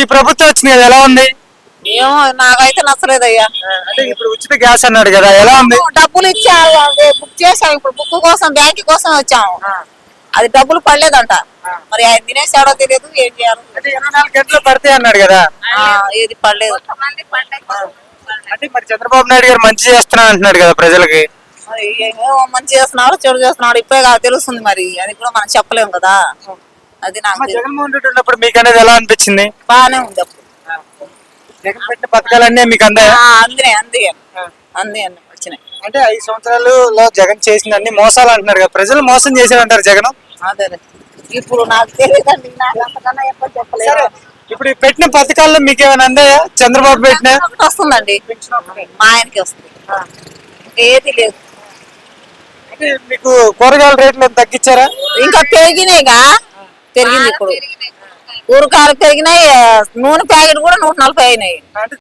ఈ ప్రభుత్వం వచ్చింది కదా, ఎలా ఉంది? ఏమో నాకైతే నచ్చలేదయ్యా. అంటే ఇప్పుడు ఉచిత గ్యాస్ అన్నాడు కదా, ఎలా ఉంది? డబ్బులు ఇచ్చారు, అదే బుక్ చేసాం. ఇప్పుడు బుక్ కోసం బ్యాంక్ కోసం వచ్చాము. అది డబ్బులు పడలేదంట. మరి ఆయన తినేసాడో తెలియదు, ఏం చేయాలి. అంటే 24 గంటలు పడతాయి అన్నాడు కదా. ఏది పడలేదు. అంటే మరి చంద్రబాబు నాయుడు గారు మంచి చేస్తున్నా అంటున్నాడు కదా ప్రజలకి. మరి ఏమో మంచి చేస్తున్నాడు, చెడు చేస్తున్నాడు ఇప్పుడే కాదు తెలుస్తుంది. మరి అది కూడా మనం చెప్పలేము కదా. అది నాకు జగన్మోహన్ రెడ్డి ఉన్నప్పుడు మీకు అనేది ఎలా అనిపించింది? బాగానే ఉంది. అప్పుడు జగన్ పెట్టిన పథకాలన్నీ మీకు అందాయా? అందినాయి అంది వచ్చినాయి. అంటే 5 సంవత్సరాలలో జగన్ చేసిన అన్ని మోసాలు అంటున్నారు కదా, ప్రజలు మోసం చేశారంటారు జగన్. అదే ఇప్పుడు నాకు తెలియదండి, నాకు అంతకన్నా ఎక్కువ చెప్పలేదు. ఇప్పుడు పెట్టిన పథకాల్లో మీకు ఏమైనా అందాయా? చంద్రబాబు పెట్టిన వస్తుందండి, మా ఆయనకి వస్తుంది, ఏది లేదు. అంటే మీకు కూరగాయల రేట్లు తగ్గించారా? ఇంకా పెరిగినాయిగా, పెరిగింది ఇప్పుడు. ఊరకాయలు పెరిగినాయి, నూనె ప్యాకెట్ కూడా 140 అయినాయి.